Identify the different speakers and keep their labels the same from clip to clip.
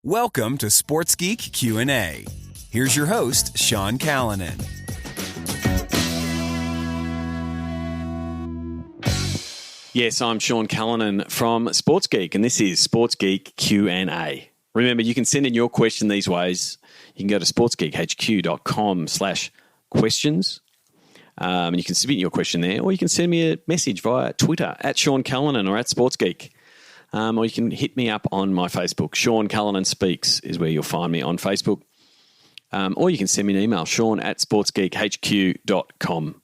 Speaker 1: Welcome to Sports Geek Q&A. Here's your host, Sean Callanan.
Speaker 2: Yes, I'm Sean Callanan from Sports Geek, and this is Sports Geek Q&A. Remember, you can send in your question these ways. You can go to sportsgeekhq.com/questions, and you can submit your question there, or you can send me a message via Twitter at Sean Callanan or at Sports Geek. Or you can hit me up on my Facebook. Sean Callanan Speaks is where you'll find me on Facebook. Or you can send me an email, sean@sportsgeekhq.com.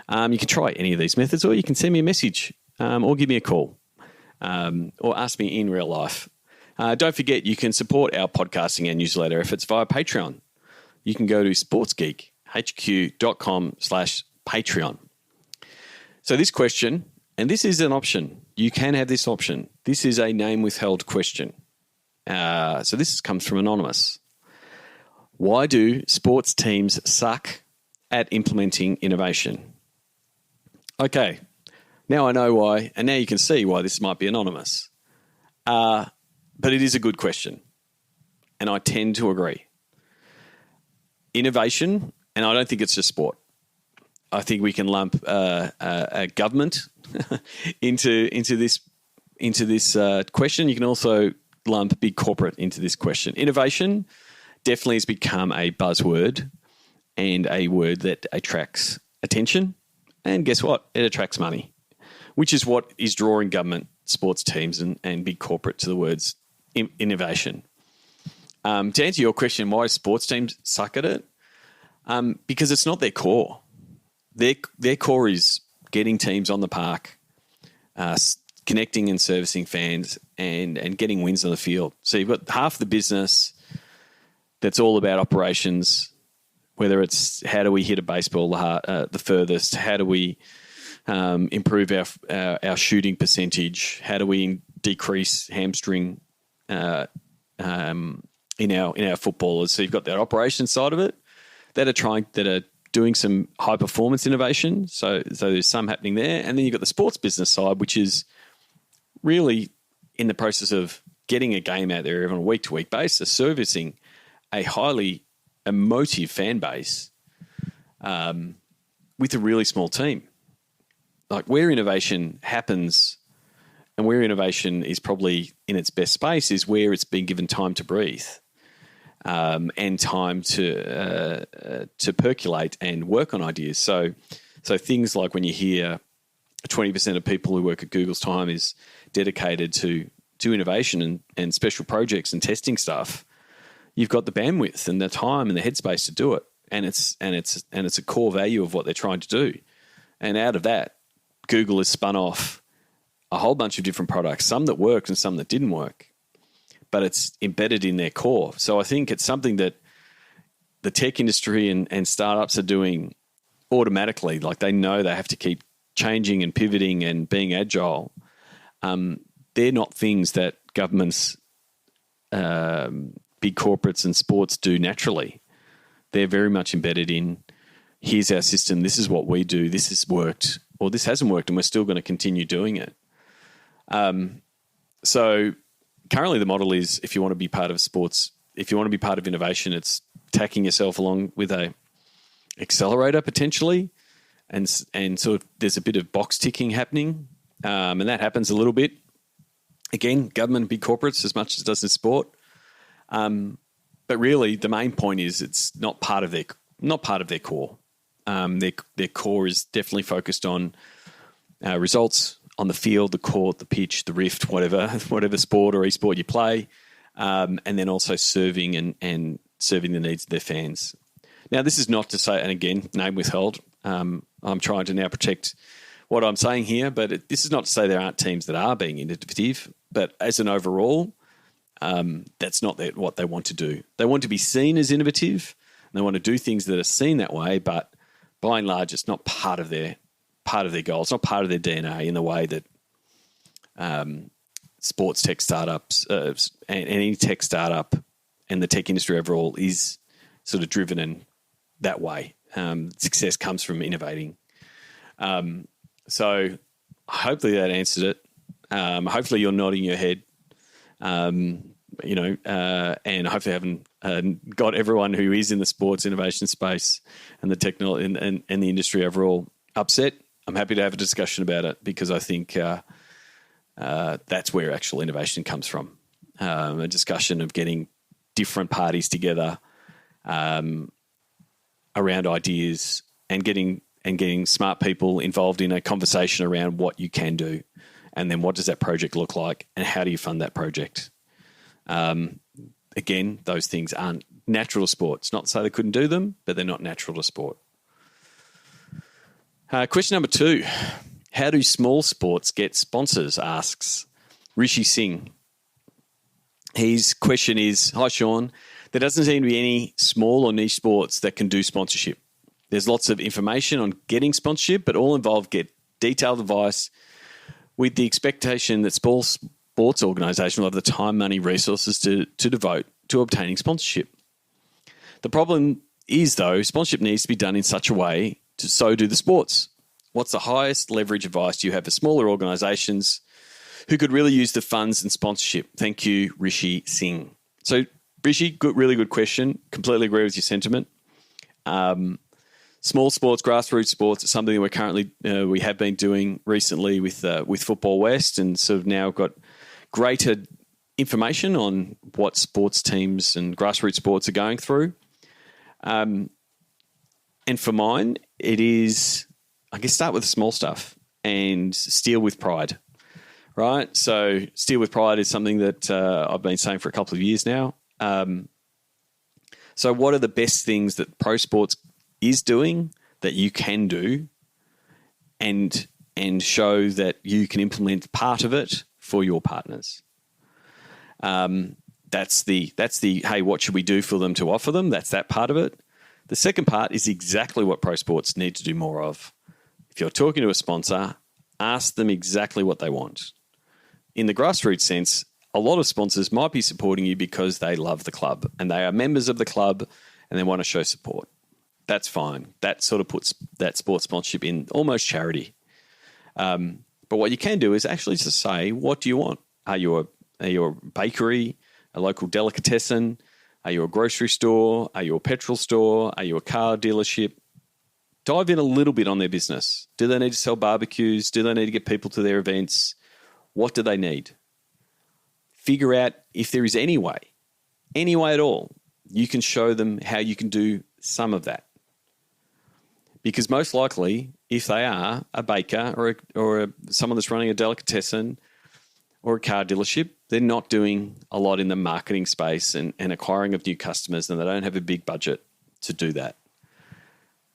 Speaker 2: You can try any of these methods, or you can send me a message or give me a call or ask me in real life. Don't forget, you can support our podcasting and newsletter efforts via Patreon. You can go to sportsgeekhq.com/Patreon. So this question, and this is an option. You can have this option. This is a name withheld question. So this comes from Anonymous. Why do sports teams suck at implementing innovation? Okay, now I know why, and now you can see why this might be anonymous. But it is a good question, and I tend to agree. Innovation, and I don't think it's just sport. I think we can lump a government into this question. You can also lump big corporate into this question. Innovation definitely has become a buzzword and a word that attracts attention. And guess what? It attracts money, which is what is drawing government, sports teams, and big corporate to the words innovation. To answer your question, why sports teams suck at it? Because it's not their core. Their core is getting teams on the park, connecting and servicing fans, and getting wins on the field. So you've got half the business that's all about operations, whether it's how do we hit a baseball the furthest, how do we improve our shooting percentage, how do we decrease hamstring in our footballers. So you've got that operations side of it that are doing some high performance innovation. So there's some happening there. And then you've got the sports business side, which is really in the process of getting a game out there on a week to week basis, servicing a highly emotive fan base with a really small team. Like where innovation happens and where innovation is probably in its best space is where it's been given time to breathe. And time to percolate and work on ideas. So things like when you hear 20% of people who work at Google's time is dedicated to innovation and special projects and testing stuff, you've got the bandwidth and the time and the headspace to do it, and it's a core value of what they're trying to do. And out of that, Google has spun off a whole bunch of different products, some that worked and some that didn't work, but it's embedded in their core. So I think it's something that the tech industry and startups are doing automatically. Like they know they have to keep changing and pivoting and being agile. They're not things that governments, big corporates and sports do naturally. They're very much embedded in, here's our system, this is what we do, this has worked, or this hasn't worked, and we're still going to continue doing it. So currently the model is, if you want to be part of sports, if you want to be part of innovation, it's tacking yourself along with a accelerator potentially, and sort of there's a bit of box ticking happening, and that happens a little bit. Again, government, big corporates, as much as it does in sport. But really, the main point is it's not part of their core. Their core is definitely focused on results on the field, the court, the pitch, the rift, whatever sport or esport you play, and then also serving and serving the needs of their fans. Now, this is not to say, and again, name withheld. I'm trying to now protect what I'm saying here, but this is not to say there aren't teams that are being innovative, but as an overall, that's not what they want to do. They want to be seen as innovative, and they want to do things that are seen that way, but by and large, it's not part of their goal. It's not part of their DNA in the way that sports tech startups and any tech startup and the tech industry overall is sort of driven in that way. Success comes from innovating. So hopefully that answered it. Hopefully you're nodding your head. and hopefully haven't got everyone who is in the sports innovation space and the technology and the industry overall upset. I'm happy to have a discussion about it because I think that's where actual innovation comes from. A discussion of getting different parties together around ideas and getting smart people involved in a conversation around what you can do, and then what does that project look like, and how do you fund that project. Again, those things aren't natural to sport. It's not to say they couldn't do them, but they're not natural to sport. Question number 2. How do small sports get sponsors, asks Rishi Singh. His question is, hi, Sean. There doesn't seem to be any small or niche sports that can do sponsorship. There's lots of information on getting sponsorship, but all involved get detailed advice with the expectation that sports organisations will have the time, money, resources to devote to obtaining sponsorship. The problem is, though, sponsorship needs to be done in such a way so do the sports. What's the highest leverage advice do you have for smaller organisations who could really use the funds and sponsorship? Thank you, Rishi Singh. So, Rishi, really good question. Completely agree with your sentiment. Small sports, grassroots sports, is something that we're currently we have been doing recently with Football West, and sort of now got greater information on what sports teams and grassroots sports are going through. And for mine, it is, I guess, start with the small stuff and steal with pride, right? So steal with pride is something that I've been saying for a couple of years now. So what are the best things that pro sports is doing that you can do and show that you can implement part of it for your partners? That's the hey, what should we do for them to offer them? That's that part of it. The second part is exactly what pro sports need to do more of. If you're talking to a sponsor, ask them exactly what they want. In the grassroots sense, a lot of sponsors might be supporting you because they love the club and they are members of the club and they want to show support. That's fine. That sort of puts that sports sponsorship in almost charity. But what you can do is actually just say, what do you want? Are you a bakery, a local delicatessen? Are you a grocery store? Are you a petrol store? Are you a car dealership? Dive in a little bit on their business. Do they need to sell barbecues? Do they need to get people to their events? What do they need? Figure out if there is any way at all, you can show them how you can do some of that. Because most likely, if they are a baker or someone that's running a delicatessen or a car dealership, they're not doing a lot in the marketing space and acquiring of new customers, and they don't have a big budget to do that.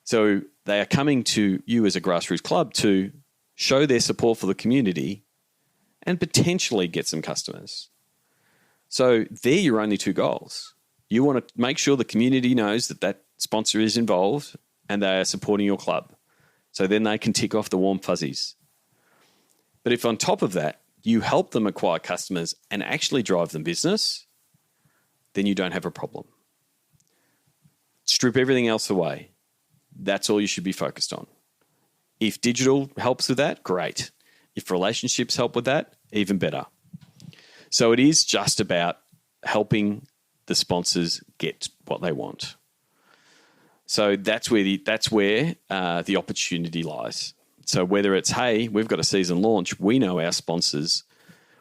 Speaker 2: So they are coming to you as a grassroots club to show their support for the community and potentially get some customers. So they're your only two goals. You want to make sure the community knows that sponsor is involved and they are supporting your club. So then they can tick off the warm fuzzies. But if on top of that, you help them acquire customers and actually drive them business, then you don't have a problem. Strip everything else away. That's all you should be focused on. If digital helps with that, great. If relationships help with that, even better. So it is just about helping the sponsors get what they want. So that's where the opportunity lies. So whether it's, hey, we've got a season launch, we know our sponsors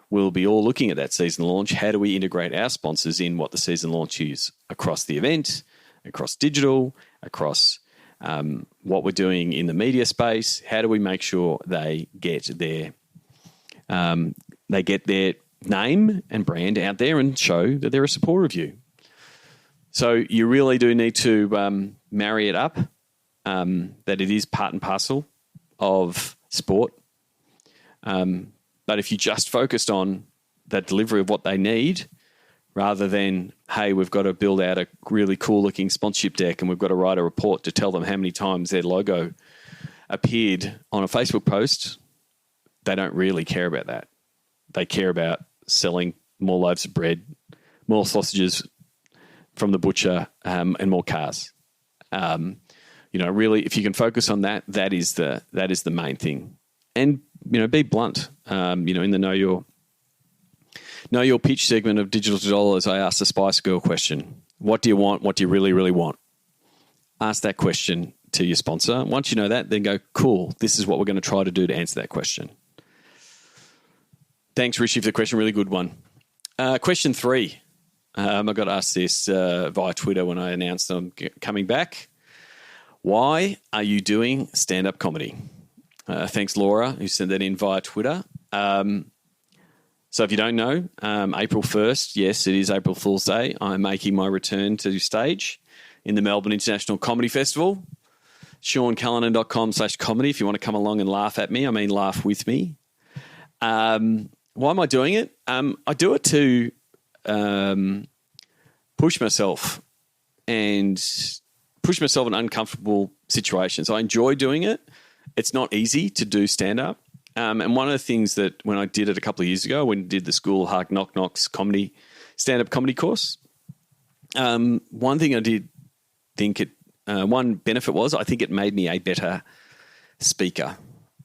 Speaker 2: will be all looking at that season launch. How do we integrate our sponsors in what the season launch is across the event, across digital, across what we're doing in the media space? How do we make sure they get their name and brand out there and show that they're a supporter of you? So you really do need to marry it up, that it is part and parcel of sport. But if you just focused on that delivery of what they need, rather than, hey, we've got to build out a really cool looking sponsorship deck and we've got to write a report to tell them how many times their logo appeared on a Facebook post, they don't really care about that. They care about selling more loaves of bread, more sausages from the butcher, and more cars. Really, if you can focus on that, that is the main thing. And be blunt. In the Know your pitch segment of Digital to Dollars. I asked the Spice Girl question. What do you want? What do you really, really want? Ask that question to your sponsor. Once you know that, then go, cool, this is what we're going to try to do to answer that question. Thanks, Rishi, for the question. Really good one. Question 3. I got asked this via Twitter when I announced that I'm coming back. Why are you doing stand-up comedy? Thanks, Laura, who sent that in via Twitter. So if you don't know, April 1st, yes, it is April Fool's Day. I'm making my return to stage in the Melbourne International Comedy Festival. SeanCallanan.com/comedy if you want to come along and laugh at me. I mean, laugh with me. Why am I doing it? I do it to push myself in uncomfortable situations. I enjoy doing it. It's not easy to do stand-up. And one of the things that when I did it a couple of years ago, when I did the School Hark Knock Knocks stand-up comedy course, one thing I did think one benefit was I think it made me a better speaker.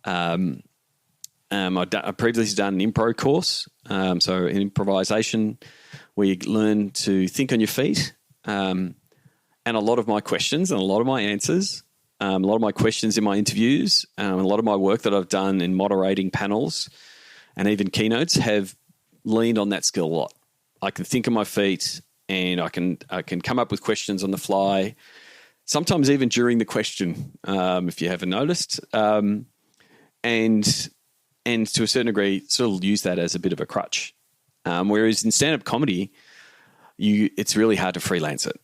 Speaker 2: I'd previously done an improv course, so an improvisation where you learn to think on your feet. And a lot of my questions and a lot of my answers, a lot of my questions in my interviews, a lot of my work that I've done in moderating panels and even keynotes have leaned on that skill a lot. I can think on my feet and I can come up with questions on the fly, sometimes even during the question, if you haven't noticed. And to a certain degree, sort of use that as a bit of a crutch. Whereas in stand-up comedy, it's really hard to freelance it.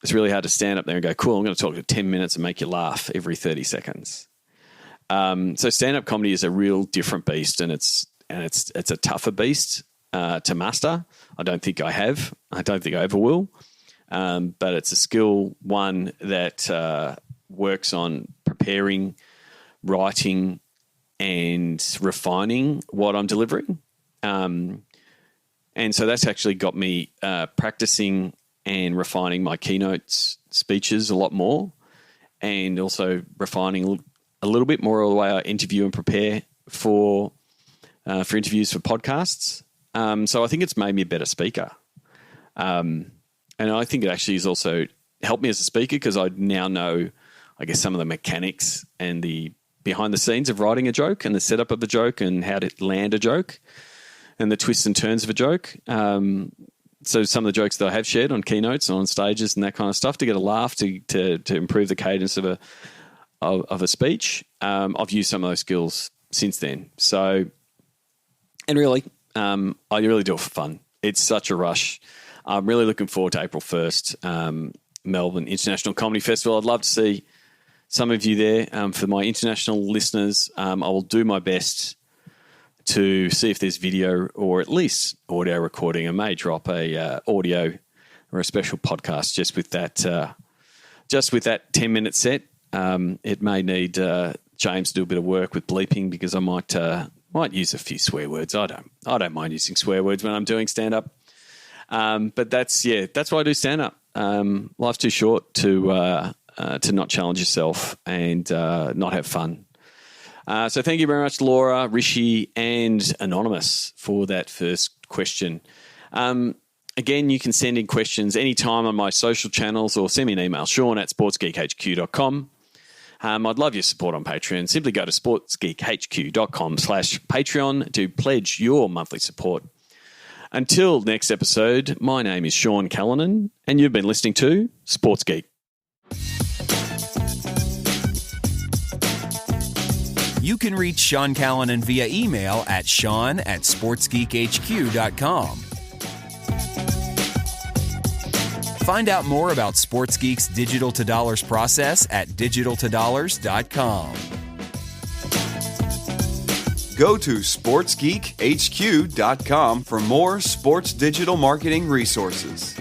Speaker 2: It's really hard to stand up there and go, cool, I'm going to talk for 10 minutes and make you laugh every 30 seconds. So stand-up comedy is a real different beast, and it's a tougher beast to master. I don't think I have. I don't think I ever will. But it's a skill, one, that works on preparing, writing, and refining what I'm delivering. And so that's actually got me practicing and refining my keynote speeches a lot more, and also refining a little bit more of the way I interview and prepare for interviews for podcasts. So I think it's made me a better speaker. And I think it actually has also helped me as a speaker because I now know, I guess, some of the mechanics and the behind the scenes of writing a joke and the setup of the joke and how to land a joke and the twists and turns of a joke. So some of the jokes that I have shared on keynotes and on stages and that kind of stuff to get a laugh, to improve the cadence of a speech, I've used some of those skills since then. So, and really, I really do it for fun. It's such a rush. I'm really looking forward to April 1st, Melbourne International Comedy Festival. I'd love to see some of you there. For my international listeners, I will do my best to see if there's video or at least audio recording. I may drop a audio or a special podcast just with that 10-minute set. It may need James to do a bit of work with bleeping because I might use a few swear words. I don't mind using swear words when I'm doing stand up. But that's why I do stand up. Life's too short to not challenge yourself and not have fun. So thank you very much, Laura, Rishi, and Anonymous for that first question. Again, you can send in questions anytime on my social channels or send me an email, sean@sportsgeekhq.com. I'd love your support on Patreon. Simply go to sportsgeekhq.com/Patreon to pledge your monthly support. Until next episode, my name is Sean Callanan, and you've been listening to Sports Geek.
Speaker 1: You can reach Sean Callanan via email at sean@sportsgeekhq.com. Find out more about Sports Geek's Digital to Dollars process at digitaltodollars.com.
Speaker 3: Go to sportsgeekhq.com for more sports digital marketing resources.